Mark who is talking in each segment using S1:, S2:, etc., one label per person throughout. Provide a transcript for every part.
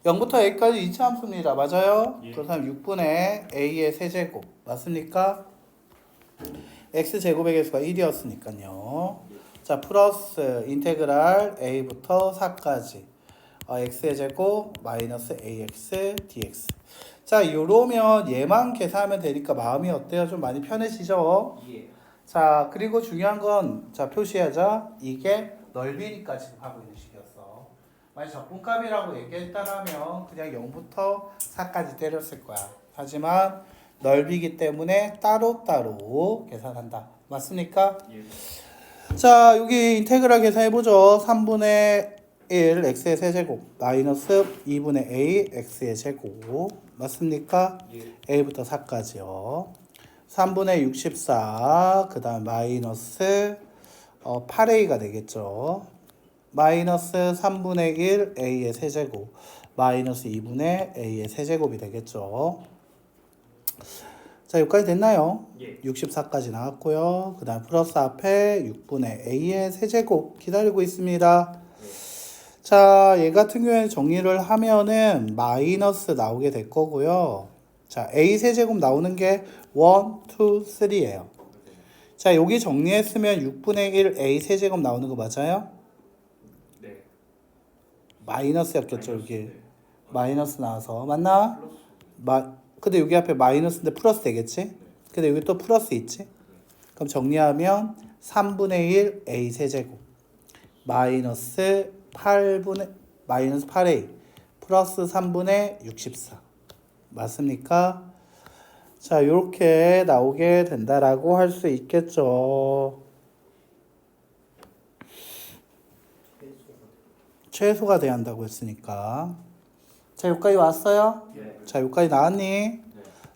S1: 0부터 a까지 이차함수입니다. 맞아요?
S2: 예.
S1: 그렇다면 6분의 a의 세제곱 맞습니까? x제곱의 개수가 1이었으니까요. 자, 플러스 인테그랄 a부터 4까지 x의 제곱 마이너스 ax dx. 자, 요러면 얘만 계산하면 되니까 마음이 어때요? 좀 많이 편해지죠?
S2: 예.
S1: 자, 그리고 중요한 건, 자, 표시하자. 이게 넓이니까 지금 하고 있는 식이었어. 만약 적분값이라고 얘기했다라면 그냥 0부터 4까지 때렸을 거야. 하지만 넓이기 때문에 따로따로 계산한다. 맞습니까?
S2: 예.
S1: 자, 여기 인테그랄 계산해보죠. 3분의 1 x의 세제곱 마이너스 2분의 a x의 제곱 맞습니까?
S2: 예.
S1: a부터 4까지요. 3분의 64 그 다음 마이너스 8a가 되겠죠. 마이너스 3분의 1 a의 세제곱 마이너스 2분의 a의 세제곱이 되겠죠. 자, 여기까지 됐나요?
S2: 예.
S1: 64까지 나왔고요. 그 다음 플러스 앞에 6분의 a의 세제곱 기다리고 있습니다. 자, 얘 같은 경우에는 정리를 하면은 마이너스 나오게 될 거고요. 자, a 세제곱 나오는 게 1, 2, 3예요. 자, 여기 정리했으면 6분의 1 a 세제곱 나오는 거 맞아요?
S2: 네.
S1: 마이너스였겠죠,
S2: 마이너스,
S1: 여기.
S2: 네.
S1: 마이너스 나와서. 맞나?
S2: 플러스.
S1: 근데 여기 앞에 마이너스인데 플러스 되겠지? 근데 여기 또 플러스 있지? 그럼 정리하면 3분의 1 a 세제곱 마이너스 8a 플러스 3분의 64 맞습니까? 자, 이렇게 나오게 된다라고 할 수 있겠죠. 최소가 돼야 한다고 했으니까. 자, 여기까지 왔어요?
S2: 예.
S1: 자, 여기까지 나왔니?
S2: 네.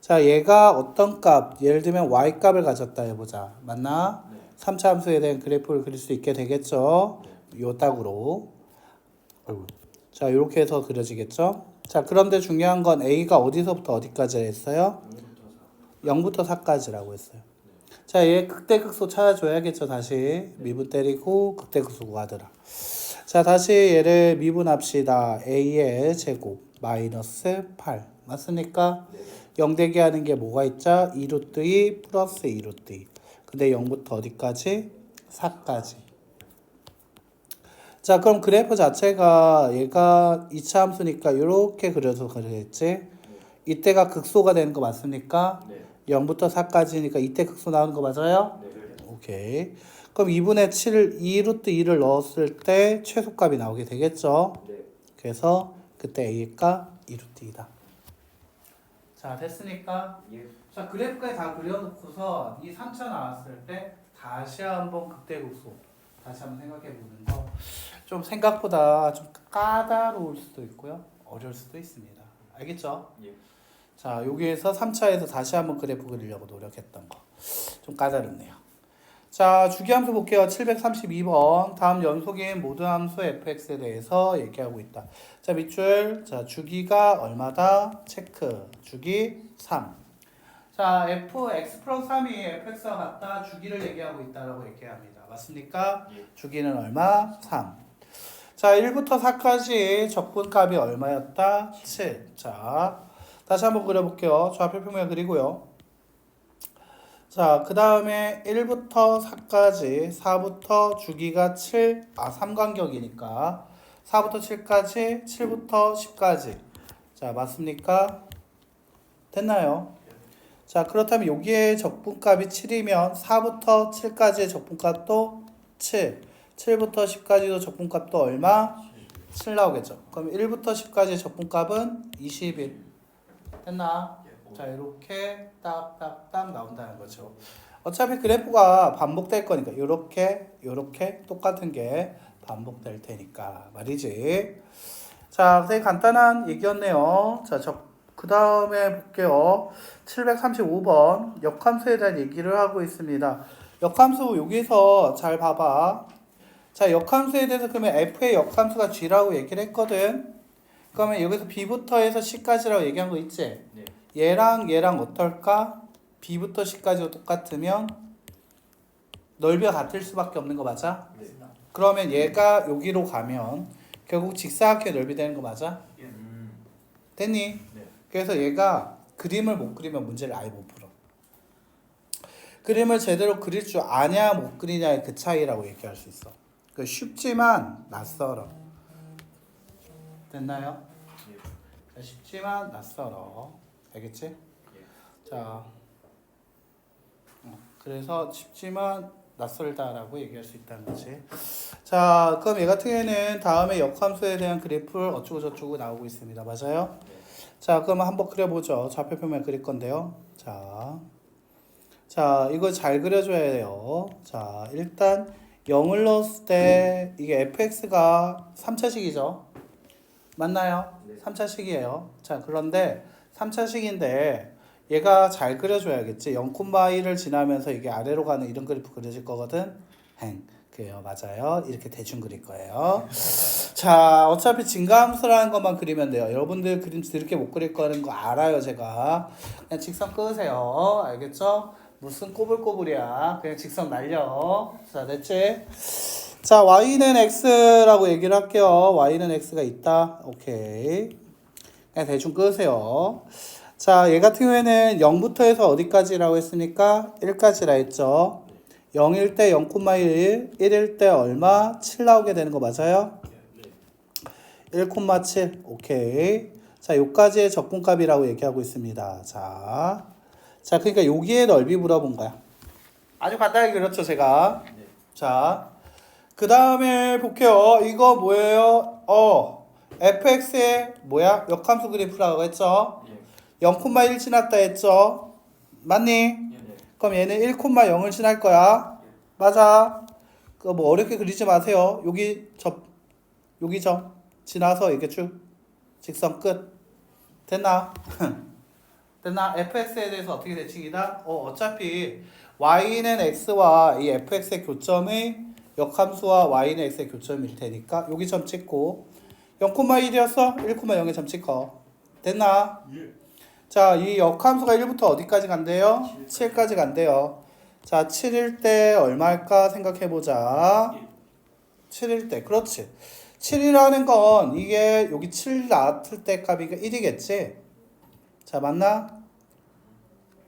S1: 자, 얘가 어떤 값, 예를 들면 y값을 가졌다 해보자. 맞나?
S2: 네.
S1: 3차 함수에 대한 그래프를 그릴 수 있게 되겠죠. 요 딱으로. 자, 이렇게 해서 그려지겠죠. 자, 그런데 중요한 건 a가 어디서부터 어디까지 했어요? 0부터 4까지라고 했어요. 자, 얘 극대극소 찾아줘야겠죠. 다시 미분 때리고 극대극소 구하더라. 자, 다시 얘를 미분합시다. a의 제곱 마이너스 8 맞습니까?
S2: 네.
S1: 0 되게 하는 게 뭐가 있죠? 2루트 2 플러스 2루트 2. 근데 0부터 어디까지? 4까지. 자, 그럼 그래프 자체가 얘가 2차 함수니까 이렇게 그려서 그려야지. 이때가 극소가 되는 거 맞습니까?
S2: 네.
S1: 0부터 4까지니까 이때 극소 나오는 거 맞아요?
S2: 네.
S1: 오케이. 그럼 2분의 7, 2루트 2를 넣었을 때 최소값이 나오게 되겠죠?
S2: 네.
S1: 그래서 그때 A가 2루트 2다. 자, 됐으니까?
S2: 예.
S1: 자, 그래프까지 다 그려놓고서 이 3차 나왔을 때 다시 한번 극대극소 다시 한번 생각해 보는 거 좀 생각보다 좀 까다로울 수도 있고요. 어려울 수도 있습니다. 알겠죠?
S2: 예.
S1: 자, 여기에서 3차에서 다시 한번 그래프 그리려고 노력했던 거. 좀 까다롭네요. 자, 주기함수 볼게요. 732번. 다음 연속인 모든 함수 fx에 대해서 얘기하고 있다. 자, 밑줄. 자, 주기가 얼마다? 체크. 주기 3. 자, fx 플러스 3이 fx와 같다. 주기를 얘기하고 있다라고 얘기합니다. 맞습니까?
S2: 예.
S1: 주기는 얼마? 3. 자, 1부터 4까지 적분값이 얼마였다? 7. 자, 다시 한번 그려볼게요. 좌표 평면 그리고요. 자, 그 다음에 1부터 4까지 4부터 주기가 7, 삼간격이니까 4부터 7까지 7부터 10까지. 자, 맞습니까? 됐나요? 자, 그렇다면 여기에 적분값이 7이면 4부터 7까지의 적분값도 7, 7부터 10까지도 적분값도 얼마? 7 나오겠죠. 그럼 1부터 10까지의 적분값은 21. 됐나? 자, 이렇게 딱딱딱 나온다는 거죠. 어차피 그래프가 반복될 거니까 이렇게 똑같은 게 반복될 테니까 말이지. 자, 되게 간단한 얘기였네요. 자, 그 다음에 볼게요. 735번 역함수에 대한 얘기를 하고 있습니다. 역함수 여기서 잘 봐봐. 자, 역함수에 대해서 그러면 f의 역함수가 g라고 얘기를 했거든. 그러면 여기서 b부터 해서 c까지라고 얘기한 거 있지?
S2: 네.
S1: 얘랑 어떨까? b부터 c까지가 똑같으면 넓이가 같을 수밖에 없는 거 맞아?
S2: 네.
S1: 그러면 얘가 여기로 가면 결국 직사각형 넓이 되는 거 맞아? 됐니?
S2: 네.
S1: 그래서 얘가 그림을 못 그리면 문제를 아예 못 풀어. 그림을 제대로 그릴 줄 아냐 못 그리냐의 그 차이라고 얘기할 수 있어. 그 쉽지만 낯설어. 됐나요?
S2: 예.
S1: 쉽지만 낯설어. 알겠지?
S2: 예.
S1: 자, 그래서 쉽지만 낯설다라고 얘기할 수 있다는 거지. 자, 그럼 얘 같은 경우에는 다음에 역함수에 대한 그래프를 어쩌고 저쩌고 나오고 있습니다. 맞아요?
S2: 네.
S1: 자, 그럼 한번 그려보죠. 좌표표면 그릴 건데요. 자, 이거 잘 그려줘야 돼요. 자, 일단 0을 넣었을 때 이게 fx가 3차식이죠. 맞나요?
S2: 네.
S1: 3차식이에요. 자, 그런데 3차식인데 얘가 잘 그려줘야겠지. 0,1을 지나면서 이게 아래로 가는 이런 그래프 그려질 거거든. 그래요. 맞아요. 이렇게 대충 그릴 거예요. 자, 어차피 증가함수라는 것만 그리면 돼요. 여러분들 그림 이렇게 못 그릴 거라는 거 알아요, 제가. 그냥 직선 끄세요. 알겠죠? 무슨 꼬불꼬불이야. 그냥 직선 날려. 자, 됐지? 자, y는 x라고 얘기를 할게요. y는 x가 있다. 오케이. 그냥 대충 끄세요. 자, 얘 같은 경우에는 0부터 해서 어디까지라고 했습니까? 1까지라 했죠. 0일 때 0,1, 1일 때 얼마? 7 나오게 되는 거 맞아요?
S2: 네.
S1: 1,7. 오케이. 자, 요까지의 적분값이라고 얘기하고 있습니다. 자, 그러니까 여기에 넓이 물어본 거야. 아주 간단하게 그렇죠, 제가.
S2: 네.
S1: 자, 그 다음에 볼게요. 이거 뭐예요? fx의 뭐야? 역함수 그래프라고 했죠?
S2: 예.
S1: 0,1 지났다 했죠? 맞니?
S2: 예. 네.
S1: 그럼 얘는 1,0을 지날 거야. 맞아. 그거 뭐 어렵게 그리지 마세요. 여기죠. 지나서 이렇게 쭉 직선 끝. 됐나? 됐나? fx에 대해서 어떻게 대칭이다? 어차피 y는 x와 이 fx의 교점의 역함수와 y는 x의 교점일 테니까 여기 점 찍고 0,1이었어? 1,0에 점 찍어. 됐나?
S2: 예.
S1: 자, 이 역함수가 1부터 어디까지 간대요? 7까지 간대요. 자, 7일 때 얼마일까 생각해보자. 7일 때, 그렇지. 7이라는 건 이게 여기 7 나왔을 때 값이 1이겠지? 자, 맞나?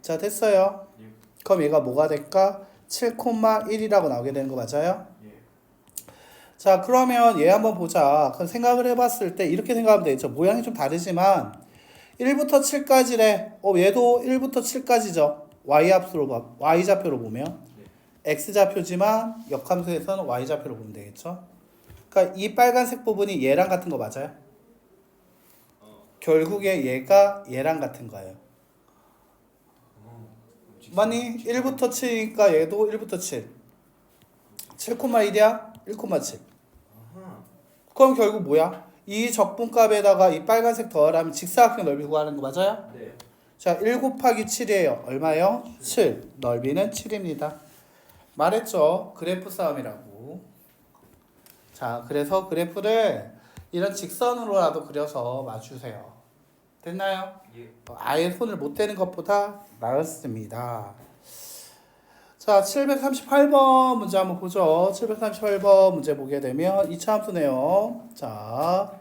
S1: 자, 됐어요.
S2: 예.
S1: 그럼 얘가 뭐가 될까? 7,1이라고 나오게 되는 거 맞아요?
S2: 예.
S1: 자, 그러면 얘 한번 보자. 그럼 생각을 해봤을 때 이렇게 생각하면 되겠죠. 모양이 좀 다르지만 1부터 7까지래. 얘도 1부터 7까지죠. y좌표로 보면.
S2: 네.
S1: x좌표지만 역함수에서는 y좌표로 보면 되겠죠. 그러니까 이 빨간색 부분이 얘랑 같은 거 맞아요? 결국에 얘가 얘랑 같은 거예요. 맞니? 1부터 7이니까 얘도 1부터 7. 7,1이야? 1,7.
S2: 아하.
S1: 그럼 결국 뭐야? 이 적분값에다가 이 빨간색 더하면 직사각형 넓이 구하는 거 맞아요?
S2: 네.
S1: 자, 1 곱하기 7이에요. 얼마요? 7. 넓이는 7입니다. 말했죠. 그래프 싸움이라고. 자, 그래서 그래프를 이런 직선으로라도 그려서 맞추세요. 됐나요?
S2: 예.
S1: 아예 손을 못 대는 것보다 나았습니다. 자, 738번 문제 한번 보죠. 738번 문제 보게 되면 2차 함수네요. 자,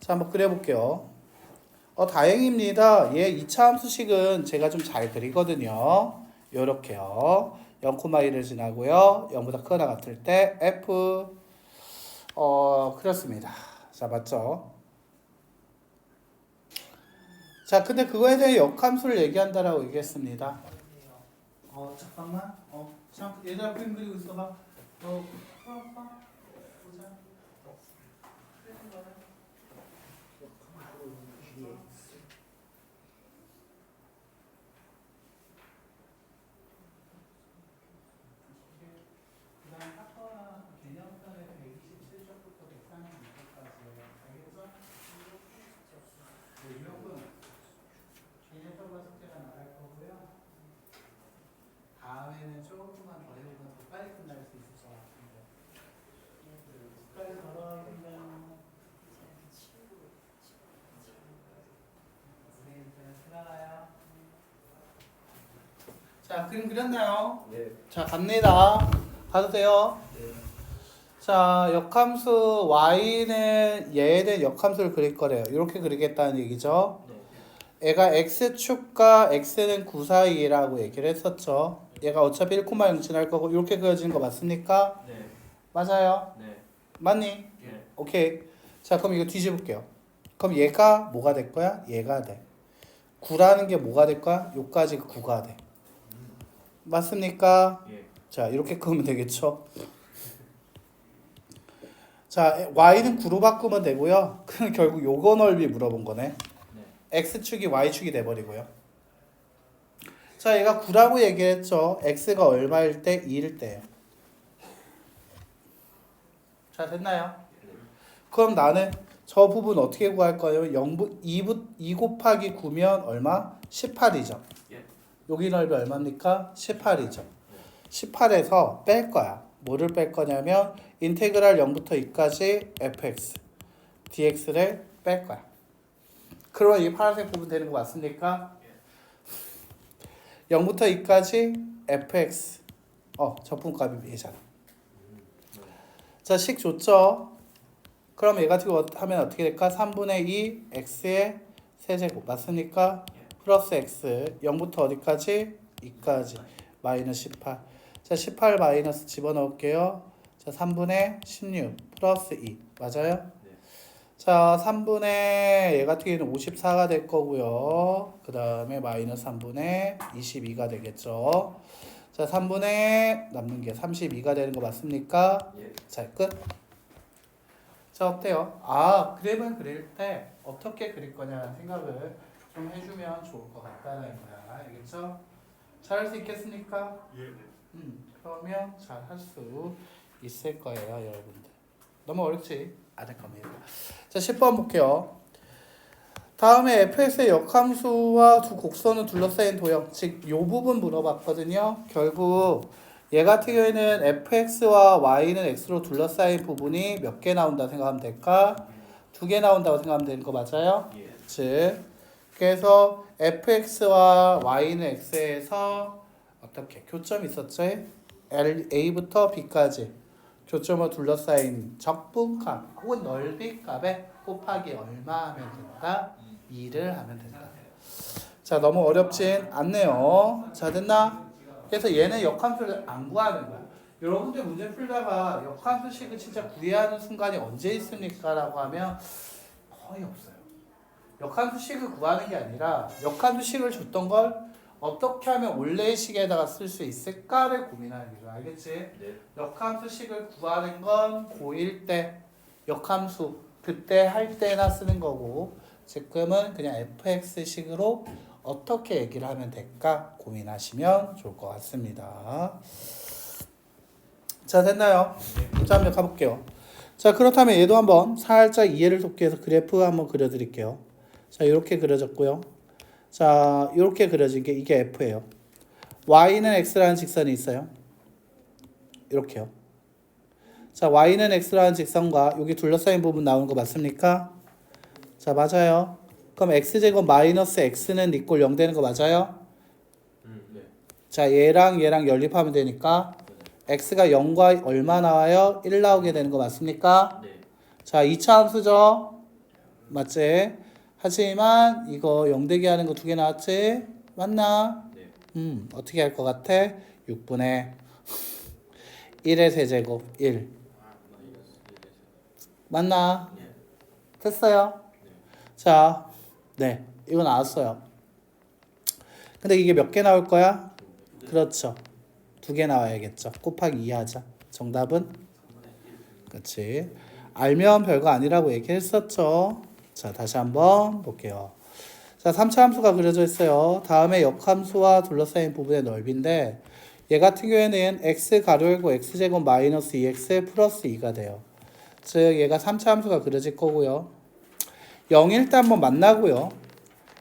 S1: 한번 그려볼게요. 다행입니다. 얘 2차 함수식은 제가 좀 잘 그리거든요. 요렇게요. 0,1을 지나고요. 0보다 크거나 같을 때 F 그렇습니다. 자, 맞죠? 자, 근데 그거에 대해 역함수를 얘기한다라고 얘기했습니다. 잠깐만. 잠깐 얘들아 그림 그리고 있어봐. 풀어봐. 보자. 그다음 사건 개념편에 127쪽부터 136쪽까지예요. 알겠죠? 이런 개념적으로 숙제가 나갈 거고요. 다음에는 조금만 더 해보면 더 빨리 끝날 수 있을 것 같은데. 끝까지 걸어가면 우리 이제 들어가요. 자, 그림 그렸나요?
S2: 네.
S1: 자, 갑니다. 가도 돼요.
S2: 네.
S1: 자, 역함수 y는 얘는 역함수를 그릴 거래요. 이렇게 그리겠다는 얘기죠.
S2: 네.
S1: 얘가 x축과 x는 9 사이라고 얘기를 했었죠. 얘가 어차피 1,0 지날 거고 이렇게 그려지는 거 맞습니까?
S2: 네.
S1: 맞아요.
S2: 네.
S1: 맞니?
S2: 네.
S1: 오케이. 자, 그럼 이거 뒤집을게요. 그럼 얘가 뭐가 될 거야? 얘가 돼. 9라는 게 뭐가 될 거야? 요까지 9가 돼. 맞습니까?
S2: 예.
S1: 자, 이렇게 그으면 되겠죠. 자, y는 9로 바꾸면 되고요. 그럼 결국 요거 넓이 물어본 거네.
S2: 네.
S1: x축이 y축이 돼버리고요. 자, 얘가 9라고 얘기했죠. x가 얼마일 때? 2일 때예요. 자, 됐나요? 그럼 나는 저 부분 어떻게 구할 거예요? 2 곱하기 9면 얼마? 18이죠.
S2: 예.
S1: 여기 넓이 얼마입니까? 18이죠. 18에서 뺄 거야. 뭐를 뺄 거냐면 인테그랄 0부터 2까지 fx, dx를 뺄 거야. 그러면 이 파란색 부분 되는 거 맞습니까? 0부터 2까지 fx 적분값이 얘잖아. 자, 식 좋죠? 그럼 얘 같은 거 하면 어떻게 될까? 3분의 2 x의 세제곱 맞습니까? 플러스 x 0부터 어디까지? 2까지 마이너스 18. 자, 18 마이너스 집어넣을게요. 자, 3분의 16 플러스 2 맞아요?
S2: 네.
S1: 자, 3분의 얘 같은 경우는 54가 될 거고요. 그 다음에 마이너스 3분의 22가 되겠죠. 자, 3분의 남는 게 32가 되는 거 맞습니까?
S2: 예.
S1: 자, 끝. 자, 어때요? 아, 그림을 그릴 때 어떻게 그릴 거냐는 생각을 좀 해주면 좋을 것 같다는 거야. 알겠죠? 잘할 수 있겠습니까?
S2: 예.
S1: 그러면 잘 할 수 있을 거예요, 여러분들. 너무 어렵지 않을 겁니다. 자, 10번 볼게요. 다음에 fx의 역함수와 두 곡선을 둘러싸인 도형, 즉 이 부분 물어봤거든요. 결국 얘 같은 경우에는 fx와 y는 x로 둘러싸인 부분이 몇 개 나온다 생각하면 될까? 2개 나온다고 생각하면 되는 거 맞아요?
S2: 예.
S1: 즉 그래서 fx와 y는 x에서 어떻게 교점이 있었죠? a부터 b까지 교점을 둘러싸인 적분값 혹은 넓이값에 곱하기 얼마 하면 된다? 2를 하면 된다. 자, 너무 어렵진 않네요. 자, 됐나? 그래서 얘는 역함수를 안 구하는 거야. 여러분들 문제 풀다가 역함수식을 진짜 구해야 하는 순간이 언제 있습니까? 라고 하면 거의 없어요. 역함수식을 구하는 게 아니라 역함수식을 줬던 걸 어떻게 하면 원래의 식에다가 쓸 수 있을까를 고민하는 거죠. 알겠지?
S2: 네.
S1: 역함수식을 구하는 건 고1 때 역함수 그때 할 때나 쓰는 거고 지금은 그냥 fx식으로 어떻게 얘기를 하면 될까 고민하시면 좋을 것 같습니다. 자, 됐나요? 자, 한번 가볼게요. 자, 그렇다면 얘도 한번 살짝 이해를 돕기 위해서 그래프 한번 그려드릴게요. 자, 이렇게 그려졌고요. 자, 이렇게 그려진 게 이게 f예요. y는 x라는 직선이 있어요. 이렇게요. 자, y는 x라는 직선과 여기 둘러싸인 부분 나오는 거 맞습니까? 자, 맞아요. 그럼 x제곱 마이너스 x는 이꼴 0 되는 거 맞아요?
S2: 네.
S1: 자, 얘랑 얘랑 연립하면 되니까 x가 0과 얼마 나와요? 1 나오게 되는 거 맞습니까?
S2: 네.
S1: 자, 2차 함수죠? 맞지? 하지만 이거 0 되게 하는 거 2개 나왔지? 맞나?
S2: 네.
S1: 어떻게 할 것 같아? 6분의 1의 세제곱 1 맞나?
S2: 네.
S1: 됐어요? 자, 네, 이거 나왔어요. 근데 이게 몇 개 나올 거야? 그렇죠. 2개 나와야겠죠. 곱하기 2 하자. 정답은? 그렇지. 알면 별거 아니라고 얘기했었죠. 자, 다시 한번 볼게요. 자, 3차 함수가 그려져 있어요. 다음에 역함수와 둘러싸인 부분의 넓이인데 얘 같은 경우에는 x 가로 열고 x제곱 마이너스 2x 플러스 2가 돼요. 즉 얘가 3차 함수가 그려질 거고요. 0일 때 한번 만나고요.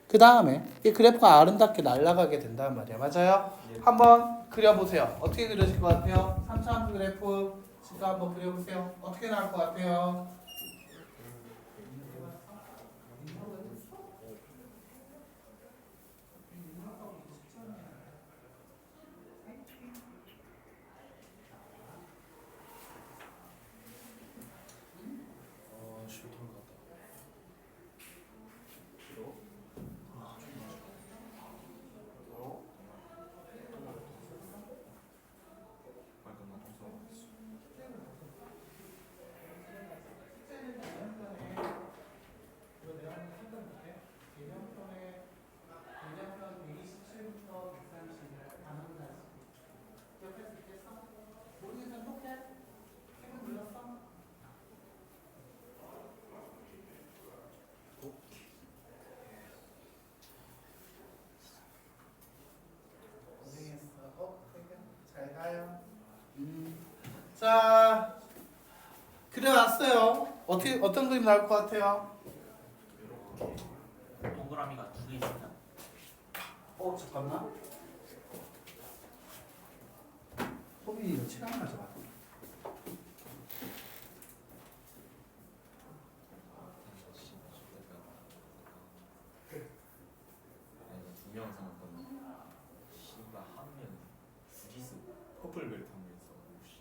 S1: 그 다음에 이 그래프가 아름답게 날아가게 된단 말이야. 맞아요?
S2: 네.
S1: 한번 그려보세요. 어떻게 그려질 것 같아요? 3차 함수 그래프 지금 한번 그려보세요. 어떻게 나올 것 같아요? 어떤 그림 나올 것 같아요?
S3: 동그라미가 두 개 있습니다.
S1: 잠깐만. 소빈이 이거 책 하나 가져가.
S2: 두명 상관없는 씨발 하면 주짓수 퍼플벨트 한명 있어. 씨.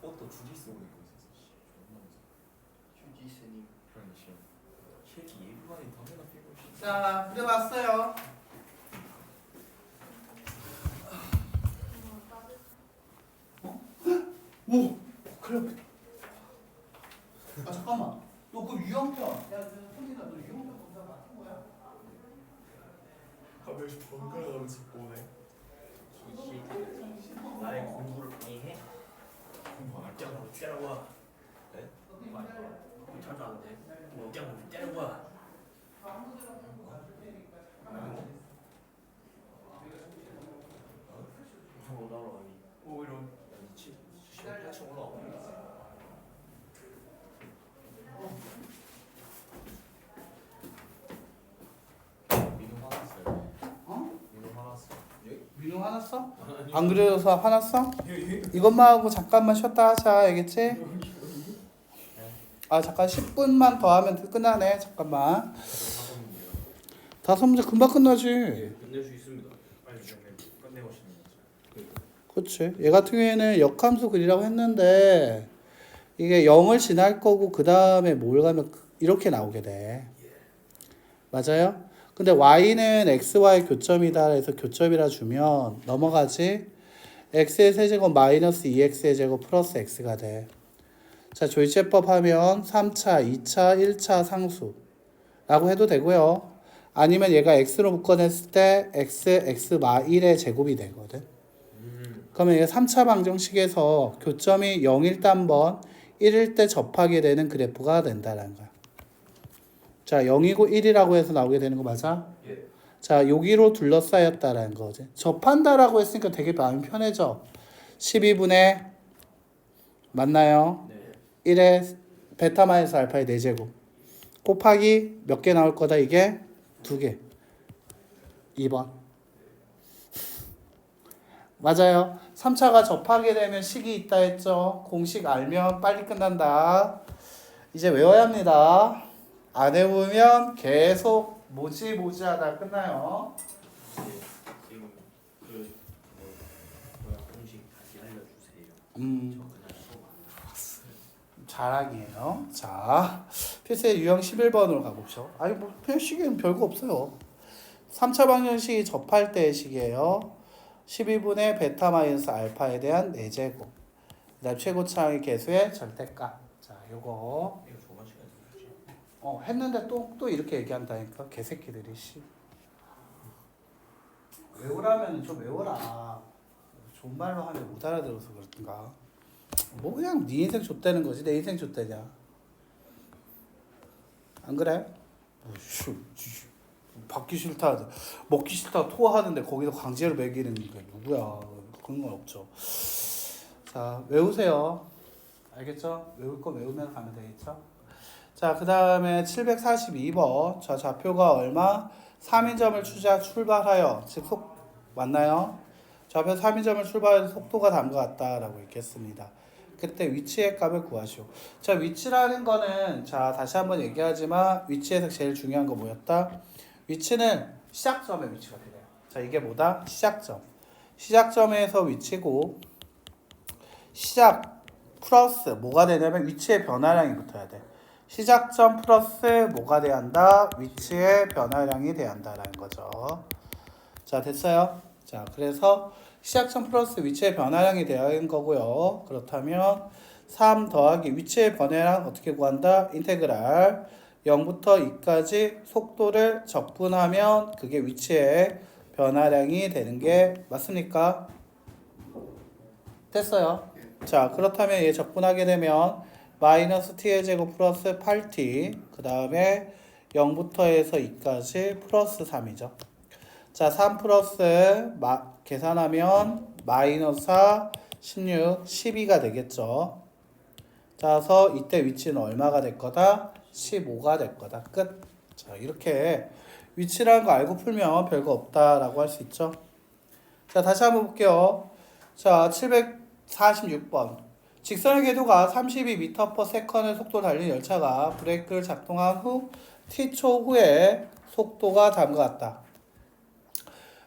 S2: 또 주짓수 오는 거 있었어. 씨. 존나 무서워. 주짓수님 그런 시험. 새끼 예비반이 담배나 피고 씨.
S1: 자, 그려봤어요. 오, 그래. 잠깐만. 너 그 유형편. 야, 손이나 너 유형편 검사 맡은 거야?
S2: 하면서 번갈아가면서 보네.
S3: 나의 공부를 방해해?
S2: 공부 안
S3: 그냥
S2: 하잖아.
S3: 뭐 때려 봐.
S2: 네?
S3: 못하지 않는데. 뭐 그냥 뭐 때려 봐. 뭐 나로 아니.
S2: 오히려 시험 패치 올라오고. 민호 화났어요.
S1: 어?
S2: 민호 화났어. 예?
S1: 민우 화났어? 안 그려서 화났어? 이것만 하고 잠깐만 쉬었다 하자, 알겠지? 아, 잠깐 10분만 더 하면 끝나네. 잠깐만. 다섯 문제 금방 끝나지.
S2: 끝낼 수 있습니다. 빨리 끝내보시는 거죠.
S1: 그렇지. 얘 같은 경우에는 역함수 그리라고 했는데 이게 0을 지날 거고 그 다음에 뭘 가면 이렇게 나오게 돼. 맞아요? 근데 y는 xy 교점이다 해서 교점이라 주면 넘어가지. x의 세제곱 마이너스 2x의 제곱 플러스 x가 돼. 자, 조이제법 하면 3차, 2차, 1차 상수라고 해도 되고요. 아니면 얘가 x로 묶어냈을 때 x 마 1의 제곱이 되거든. 그러면 이게 3차 방정식에서 교점이 0일 때 한 번, 1일 때 접하게 되는 그래프가 된다는 거야. 자, 0이고 1이라고 해서 나오게 되는 거 맞아?
S2: 예.
S1: 자, 여기로 둘러싸였다라는 거지. 접한다라고 했으니까 되게 마음이 편해져. 12분의 맞나요?
S3: 네.
S1: 1의 베타 마이너스 알파의 4제곱 곱하기 몇 개 나올 거다 이게? 2개. 2번. 맞아요. 3차가 접하게 되면 식이 있다 했죠. 공식 알면 빨리 끝난다. 이제 외워야 합니다. 안 외우면 계속 모지 하다 끝나요.
S3: 지금 그 뭐야 공식 다시 알려주세요. 저
S1: 음,
S3: 그냥 수업 안 들어봤어요.
S1: 자랑이에요. 자, 필수의 유형 11번으로 가봅시다. 아니 뭐 그냥 식은 별거 없어요. 3차 방정식이 접할 때의 식이에요. 12분의 베타 마이너스 알파에 대한 4제곱. 그 다음 최고차항의 개수의 절대값. 자, 요거
S3: 이거 저번 시간에 들었지.
S1: 했는데 또 이렇게 얘기한다니까 개새끼들이 씨. 외우라면 좀 외워라. 존말로 하면 못 알아들어서 그렇던가. 뭐 그냥 네 인생 좆되는 거지 내 인생 좆되냐. 안 그래? 받기 싫다 먹기 싫다 토하는데 거기서 강제로 먹이는 게 누구야. 그런 건 없죠. 자, 외우세요. 알겠죠? 외울 거 외우면서 가면 되겠죠? 자, 그 다음에 742번. 자, 좌표가 얼마? 3인점을 출발하여 즉 맞나요? 좌표 3인점을 출발해서 속도가 다음과 같다라고 읽겠습니다. 그때 위치의 값을 구하시오. 자, 위치라는 거는 자 다시 한번 얘기하지만 위치에서 제일 중요한 거 뭐였다? 위치는 시작점의 위치가 돼요. 자, 이게 뭐다? 시작점. 시작점에서 위치고 시작 플러스 뭐가 되냐면 위치의 변화량이 붙어야 돼. 시작점 플러스 뭐가 돼야 한다? 위치의 변화량이 돼야 한다라는 거죠. 자, 됐어요? 자, 그래서 시작점 플러스 위치의 변화량이 되는 거고요. 그렇다면 3 더하기 위치의 변화량 어떻게 구한다? 인테그랄 0부터 2까지 속도를 적분하면 그게 위치의 변화량이 되는 게 맞습니까? 됐어요. 자, 그렇다면 얘 적분하게 되면 마이너스 t의 제곱 플러스 8t 그 다음에 0부터 해서 2까지 플러스 3이죠. 자, 3 플러스 계산하면 마이너스 4, 16, 12가 되겠죠. 따라서 이때 위치는 얼마가 될 거다? 15가 될 거다. 끝. 자, 이렇게 위치라는 거 알고 풀면 별거 없다라고 할 수 있죠. 자, 다시 한번 볼게요. 자, 746번. 직선의 궤도가 32m/s의 속도로 달리는 열차가 브레이크를 작동한 후 t초 후에 속도가 다음과 같다.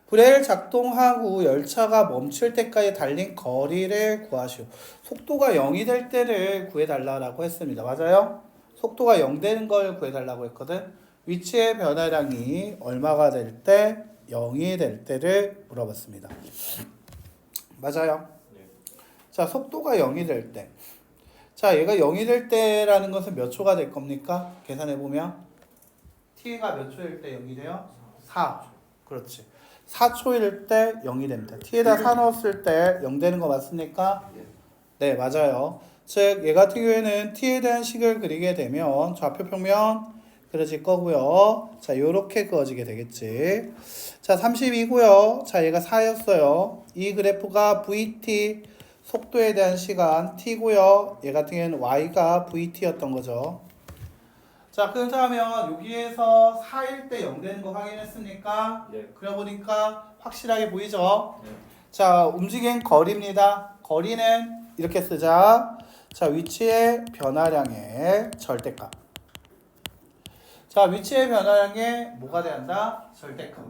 S1: 브레이크를 작동한 후 열차가 멈출 때까지 달린 거리를 구하시오. 속도가 0이 될 때를 구해달라고 했습니다. 맞아요? 속도가 0 되는 걸 구해달라고 했거든. 위치의 변화량이 얼마가 될 때, 0이 될 때를 물어봤습니다. 맞아요?
S2: 네.
S1: 자, 속도가 0이 될 때. 자, 얘가 0이 될 때라는 것은 몇 초가 될 겁니까? 계산해보면. t가 몇 초일 때 0이 돼요? 4. 그렇지. 4초일 때 0이 됩니다. t에다 4 넣었을 때 0 되는 거 맞습니까? 네, 맞아요. 즉, 얘 같은 경우에는 t에 대한 식을 그리게 되면 좌표 평면 그려질 거고요. 자, 요렇게 그어지게 되겠지. 자, 32고요. 자, 얘가 4였어요. 이 그래프가 vt 속도에 대한 시간 t고요. 얘 같은 경우에는 y가 vt였던 거죠. 자, 그렇다면 여기에서 4일 때 0 되는 거 확인했습니까?
S2: 네.
S1: 그려보니까 확실하게 보이죠?
S2: 네.
S1: 자, 움직인 거리입니다. 거리는 이렇게 쓰자. 자, 위치의 변화량의 절대값. 자, 위치의 변화량의 뭐가 돼야 한다? 절대값.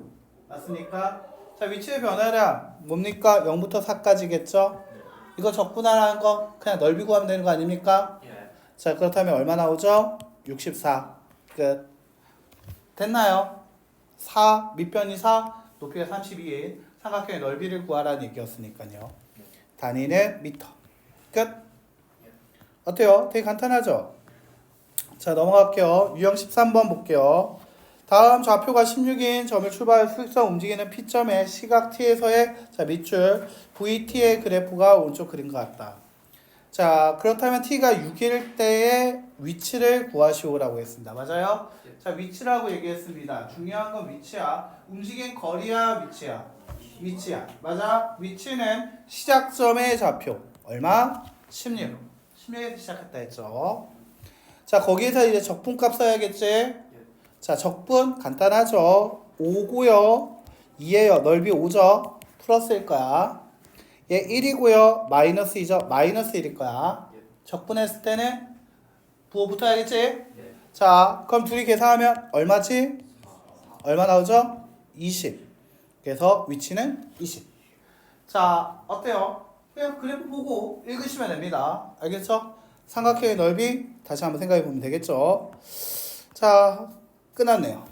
S1: 맞습니까? 자, 위치의 변화량 뭡니까? 0부터 4까지겠죠? 이거 적분하라는 거 그냥 넓이 구하면 되는 거 아닙니까?
S3: 예.
S1: 자, 그렇다면 얼마 나오죠? 64. 끝. 됐나요? 4, 밑변이 4, 높이가 32인 삼각형의 넓이를 구하라는 얘기였으니까요. 단위는 미터. 끝. 어때요? 되게 간단하죠? 자, 넘어갈게요. 유형 13번 볼게요. 다음 좌표가 16인 점을 출발해 수직선 움직이는 P점의 시각 T에서의 자, 밑줄 VT의 그래프가 오른쪽 그린 것 같다. 자, 그렇다면 T가 6일 때의 위치를 구하시오라고 했습니다. 맞아요? 자, 위치라고 얘기했습니다. 중요한 건 위치야. 움직인 거리야, 위치야. 위치야. 맞아? 위치는 시작점의 좌표. 얼마? 16. 16에서 시작했다 했죠. 자, 거기에서 이제 적분값 써야겠지? 자, 적분 간단하죠. 5고요. 2예요. 넓이 5죠. 플러스일 거야. 얘 1이고요. 마이너스 2죠. 마이너스 1일 거야. 적분했을 때는 부호 붙어야겠지?
S3: 예.
S1: 자, 그럼 둘이 계산하면 얼마지? 얼마 나오죠? 20. 그래서 위치는 20. 자, 어때요? 그냥 그래프 보고 읽으시면 됩니다. 알겠죠? 삼각형의 넓이 다시 한번 생각해 보면 되겠죠? 자, 끝났네요.